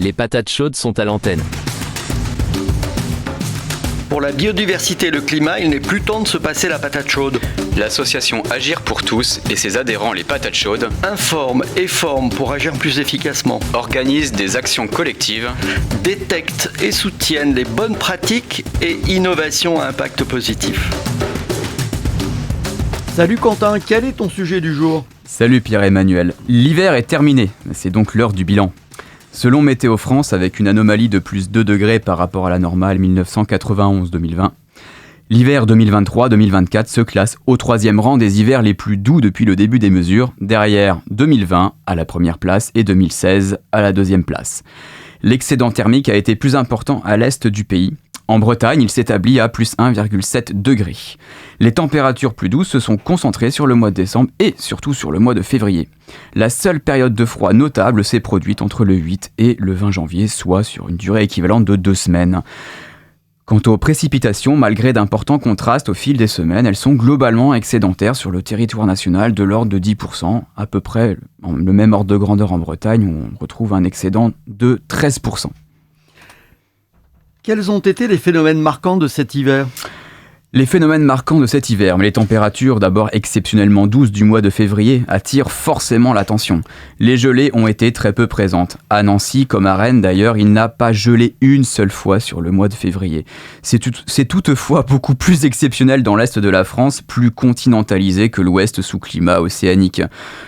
Les patates chaudes sont à l'antenne. Pour la biodiversité et le climat, il n'est plus temps de se passer la patate chaude. L'association Agir pour tous et ses adhérents les patates chaudes Informe et forme pour agir plus efficacement. organisent des actions collectives. Détecte et soutiennent les bonnes pratiques et innovations à impact positif. Salut Quentin, quel est ton sujet du jour ? Salut Pierre-Emmanuel. L'hiver est terminé, c'est donc l'heure du bilan. Selon Météo France, avec une anomalie de plus 2 degrés par rapport à la normale 1991-2020, l'hiver 2023-2024 se classe au 3e rang des hivers les plus doux depuis le début des mesures, derrière 2020 à la première place et 2016 à la 2e place. L'excédent thermique a été plus important à l'est du pays. En Bretagne, il s'établit à plus 1,7 degrés. Les températures plus douces se sont concentrées sur le mois de décembre et surtout sur le mois de février. La seule période de froid notable s'est produite entre le 8 et le 20 janvier, soit sur une durée équivalente de 2 semaines. Quant aux précipitations, malgré d'importants contrastes au fil des semaines, elles sont globalement excédentaires sur le territoire national de l'ordre de 10%, à peu près le même ordre de grandeur en Bretagne où on retrouve un excédent de 13%. Quels ont été les phénomènes marquants de cet hiver ? Les phénomènes marquants de cet hiver, mais les températures d'abord exceptionnellement douces du mois de février attirent forcément l'attention. Les gelées ont été très peu présentes. À Nancy, comme à Rennes d'ailleurs, il n'a pas gelé une seule fois sur le mois de février. C'est toutefois beaucoup plus exceptionnel dans l'est de la France, plus continentalisé que l'ouest sous climat océanique.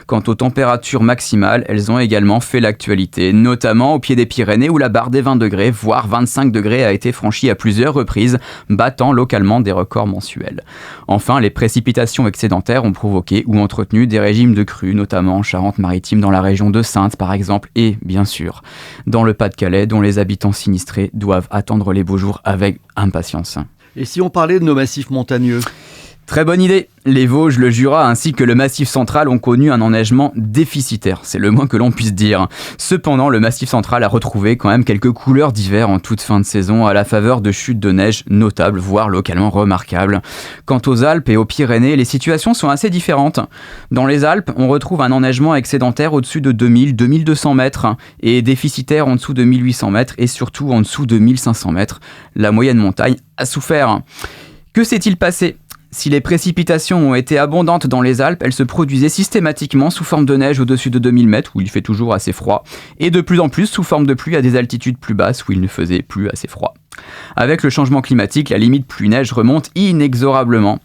Quant aux températures maximales, elles ont également fait l'actualité, notamment au pied des Pyrénées où la barre des 20 degrés, voire 25 degrés a été franchie à plusieurs reprises, battant localement des records mensuels. Enfin, les précipitations excédentaires ont provoqué ou entretenu des régimes de crues, notamment en Charente-Maritime, dans la région de Saintes par exemple, et bien sûr, dans le Pas-de-Calais, dont les habitants sinistrés doivent attendre les beaux jours avec impatience. Et si on parlait de nos massifs montagneux ? Très bonne idée. Les Vosges, le Jura ainsi que le Massif central ont connu un enneigement déficitaire, c'est le moins que l'on puisse dire. Cependant, le Massif central a retrouvé quand même quelques couleurs d'hiver en toute fin de saison à la faveur de chutes de neige notables, voire localement remarquables. Quant aux Alpes et aux Pyrénées, les situations sont assez différentes. Dans les Alpes, on retrouve un enneigement excédentaire au-dessus de 2000-2200 mètres et déficitaire en dessous de 1800 mètres et surtout en dessous de 1500 mètres. La moyenne montagne a souffert. Que s'est-il passé ? Si les précipitations ont été abondantes dans les Alpes, elles se produisaient systématiquement sous forme de neige au-dessus de 2000 mètres, où il fait toujours assez froid, et de plus en plus sous forme de pluie à des altitudes plus basses, où il ne faisait plus assez froid. Avec le changement climatique, la limite pluie-neige remonte inexorablement.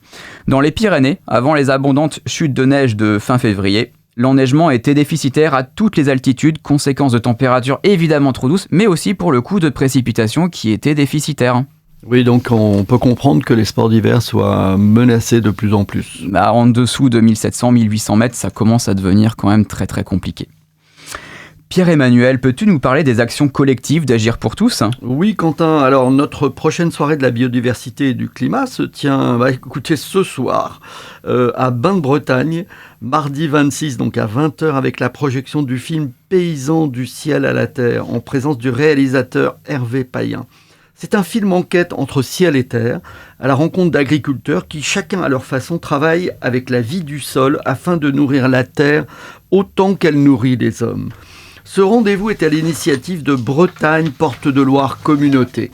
Dans les Pyrénées, avant les abondantes chutes de neige de fin février, l'enneigement était déficitaire à toutes les altitudes, conséquence de températures évidemment trop douces, mais aussi pour le coup de précipitations qui étaient déficitaires. Oui, donc on peut comprendre que les sports d'hiver soient menacés de plus en plus. En dessous de 1700-1800 mètres, ça commence à devenir quand même très très compliqué. Pierre-Emmanuel, peux-tu nous parler des actions collectives d'Agir pour tous ? Oui, Quentin. Alors, notre prochaine soirée de la biodiversité et du climat se tient, écoutez, ce soir à Bain-de-Bretagne, mardi 26, donc à 20h, avec la projection du film Paysans du ciel à la terre, en présence du réalisateur Hervé Payen. C'est un film enquête entre ciel et terre, à la rencontre d'agriculteurs qui, chacun à leur façon, travaillent avec la vie du sol afin de nourrir la terre autant qu'elle nourrit les hommes. Ce rendez-vous est à l'initiative de Bretagne Porte de Loire Communauté.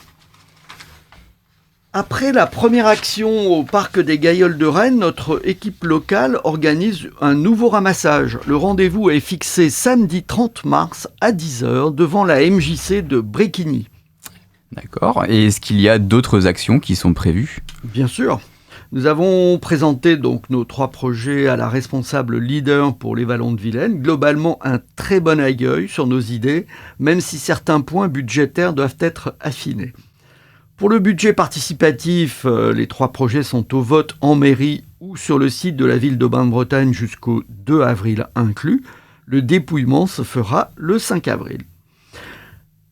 Après la première action au parc des Gailleuls de Rennes, notre équipe locale organise un nouveau ramassage. Le rendez-vous est fixé samedi 30 mars à 10h devant la MJC de Bréquigny. D'accord. Et est-ce qu'il y a d'autres actions qui sont prévues ? Bien sûr. Nous avons présenté donc nos 3 projets à la responsable leader pour les Vallons de Vilaine. Globalement, un très bon accueil sur nos idées, même si certains points budgétaires doivent être affinés. Pour le budget participatif, les 3 projets sont au vote en mairie ou sur le site de la ville de Bain-de-Bretagne jusqu'au 2 avril inclus. Le dépouillement se fera le 5 avril.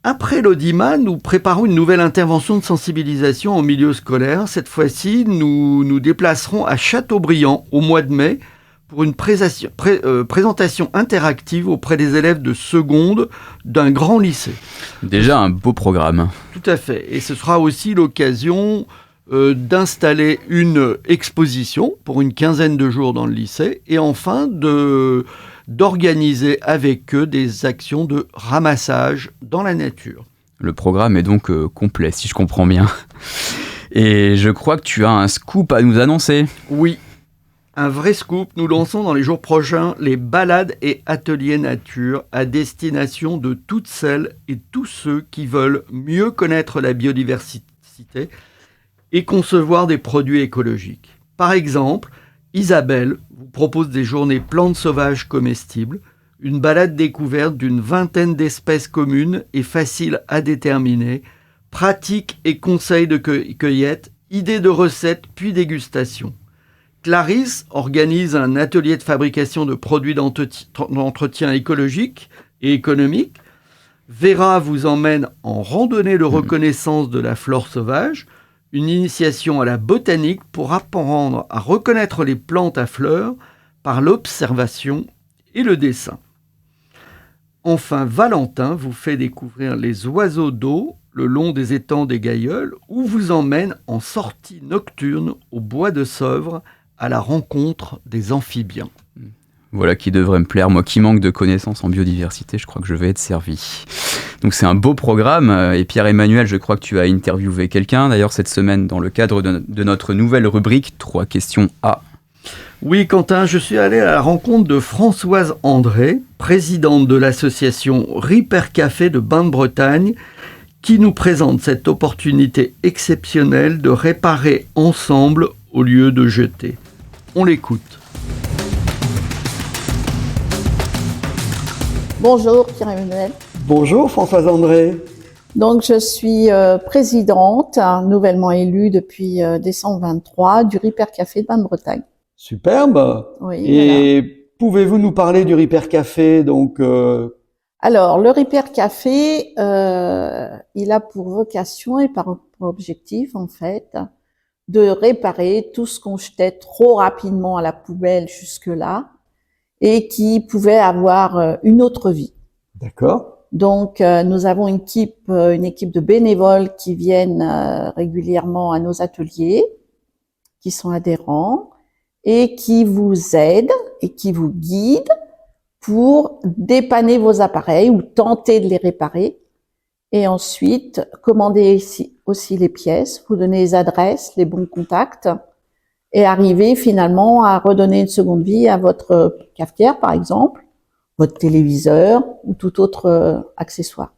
Après l'Audimat, nous préparons une nouvelle intervention de sensibilisation en milieu scolaire. Cette fois-ci, nous nous déplacerons à Châteaubriand au mois de mai pour une présentation interactive auprès des élèves de seconde d'un grand lycée. Déjà un beau programme. Tout à fait. Et ce sera aussi l'occasion d'installer une exposition pour une quinzaine de jours dans le lycée et enfin d'organiser avec eux des actions de ramassage dans la nature. Le programme est donc complet, si je comprends bien. Et je crois que tu as un scoop à nous annoncer. Oui, un vrai scoop. Nous lançons dans les jours prochains les balades et ateliers nature à destination de toutes celles et tous ceux qui veulent mieux connaître la biodiversité et concevoir des produits écologiques. Par exemple, Isabelle vous propose des journées plantes sauvages comestibles, une balade découverte d'une 20aine d'espèces communes et faciles à déterminer, pratiques et conseils de cueillette, idées de recettes puis dégustation. Clarisse organise un atelier de fabrication de produits d'entretien écologique et économique. Vera vous emmène en randonnée de reconnaissance de la flore sauvage, une initiation à la botanique pour apprendre à reconnaître les plantes à fleurs par l'observation et le dessin. Enfin, Valentin vous fait découvrir les oiseaux d'eau le long des étangs des Gailleuls ou vous emmène en sortie nocturne au bois de Sèvres à la rencontre des amphibiens. Voilà qui devrait me plaire. Moi qui manque de connaissances en biodiversité, je crois que je vais être servi. Donc c'est un beau programme. Et Pierre-Emmanuel, je crois que tu as interviewé quelqu'un, d'ailleurs cette semaine, dans le cadre de notre nouvelle rubrique 3 questions A. Oui, Quentin, je suis allé à la rencontre de Françoise André, présidente de l'association Ripper Café de Bain-de-Bretagne, qui nous présente cette opportunité exceptionnelle de réparer ensemble au lieu de jeter. On l'écoute. Bonjour Pierre-Emmanuel. Bonjour Françoise André. Donc je suis présidente, nouvellement élue depuis décembre 23 du Ripper Café de Bain-de-Bretagne. Superbe. Oui, Et voilà. Pouvez-vous nous parler du Ripper Café Alors, le Ripper Café, il a pour vocation et par objectif, en fait, de réparer tout ce qu'on jetait trop rapidement à la poubelle jusque-là et qui pouvait avoir une autre vie. D'accord. Donc, nous avons une équipe de bénévoles qui viennent régulièrement à nos ateliers, qui sont adhérents et qui vous aident et qui vous guident pour dépanner vos appareils ou tenter de les réparer. Et ensuite, commander aussi les pièces, vous donner les adresses, les bons contacts et arriver finalement à redonner une seconde vie à votre cafetière, par exemple, votre téléviseur ou tout autre accessoire.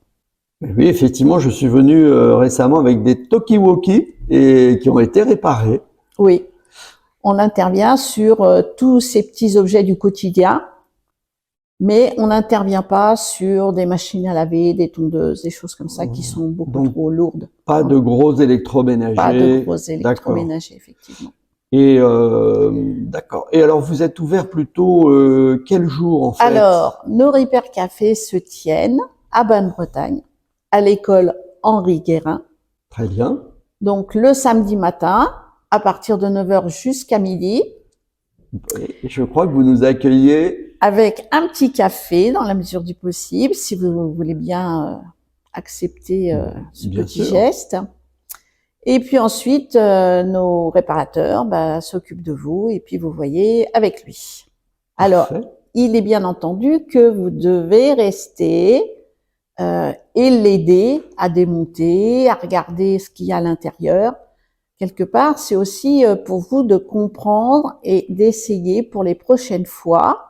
Oui, effectivement, je suis venu récemment avec des talkie-walkie et qui ont été réparés. Oui, on intervient sur tous ces petits objets du quotidien, mais on n'intervient pas sur des machines à laver, des tondeuses, des choses comme ça qui sont beaucoup trop lourdes. Pas de gros électroménagers. Pas de gros électroménagers, effectivement. Et d'accord. Et alors, vous êtes ouvert plutôt quel jour en fait? Alors, nos Ripper Café se tiennent à Bain-de-Bretagne, à l'école Henri Guérin. Très bien. Donc, le samedi matin, à partir de 9h jusqu'à midi. Et je crois que vous nous accueillez avec un petit café dans la mesure du possible, si vous voulez bien accepter ce petit geste. Et puis ensuite, nos réparateurs s'occupent de vous et puis vous voyez avec lui. Alors, il est bien entendu que vous devez rester et l'aider à démonter, à regarder ce qu'il y a à l'intérieur. Quelque part, c'est aussi pour vous de comprendre et d'essayer pour les prochaines fois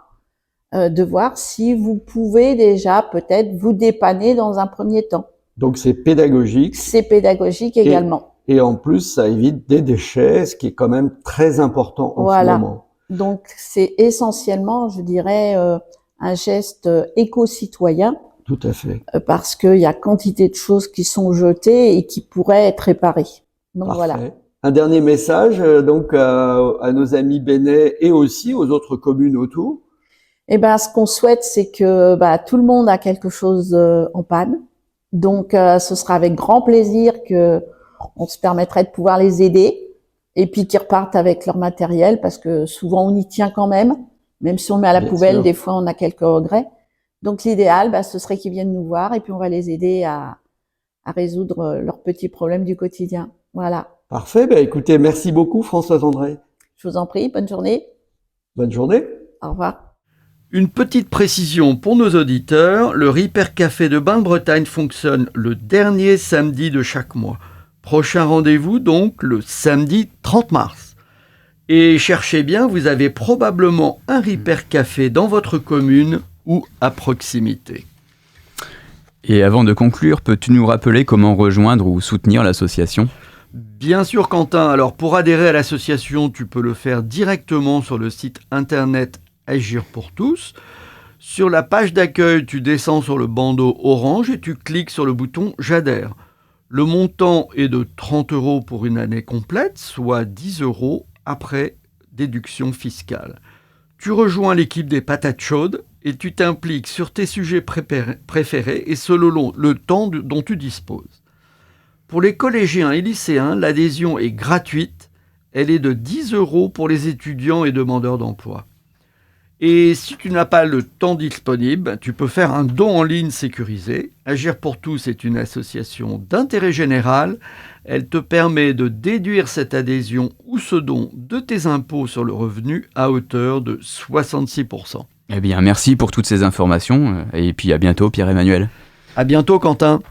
de voir si vous pouvez déjà peut-être vous dépanner dans un premier temps. Donc c'est pédagogique. C'est pédagogique également. Et en plus, ça évite des déchets, ce qui est quand même très important en ce moment. Donc c'est essentiellement, je dirais, un geste éco-citoyen. Tout à fait. Parce qu'il y a quantité de choses qui sont jetées et qui pourraient être réparées. Donc Parfait. Voilà. Un dernier message donc à nos amis bénais et aussi aux autres communes autour. Eh ben, ce qu'on souhaite, c'est que tout le monde a quelque chose en panne. Donc, ce sera avec grand plaisir que on se permettrait de pouvoir les aider et puis qu'ils repartent avec leur matériel parce que souvent on y tient quand même si on le met à la poubelle, des fois on a quelques regrets. Donc, l'idéal, ce serait qu'ils viennent nous voir et puis on va les aider à résoudre leurs petits problèmes du quotidien. Voilà. Parfait. Écoutez, merci beaucoup Françoise André. Je vous en prie. Bonne journée. Bonne journée. Au revoir. Une petite précision pour nos auditeurs, le Ripper Café de Bain-de-Bretagne fonctionne le dernier samedi de chaque mois. Prochain rendez-vous donc le samedi 30 mars. Et cherchez bien, vous avez probablement un Ripper Café dans votre commune ou à proximité. Et avant de conclure, peux-tu nous rappeler comment rejoindre ou soutenir l'association ? Bien sûr Quentin, alors pour adhérer à l'association, tu peux le faire directement sur le site internet Agir pour tous. Sur la page d'accueil, tu descends sur le bandeau orange et tu cliques sur le bouton J'adhère. Le montant est de 30 € pour une année complète, soit 10 € après déduction fiscale. Tu rejoins l'équipe des patates chaudes et tu t'impliques sur tes sujets préférés et selon le temps dont tu disposes. Pour les collégiens et lycéens, l'adhésion est gratuite. Elle est de 10 € pour les étudiants et demandeurs d'emploi. Et si tu n'as pas le temps disponible, tu peux faire un don en ligne sécurisé. Agir pour tous est une association d'intérêt général. Elle te permet de déduire cette adhésion ou ce don de tes impôts sur le revenu à hauteur de 66%. Eh bien, merci pour toutes ces informations et puis à bientôt Pierre-Emmanuel. À bientôt Quentin.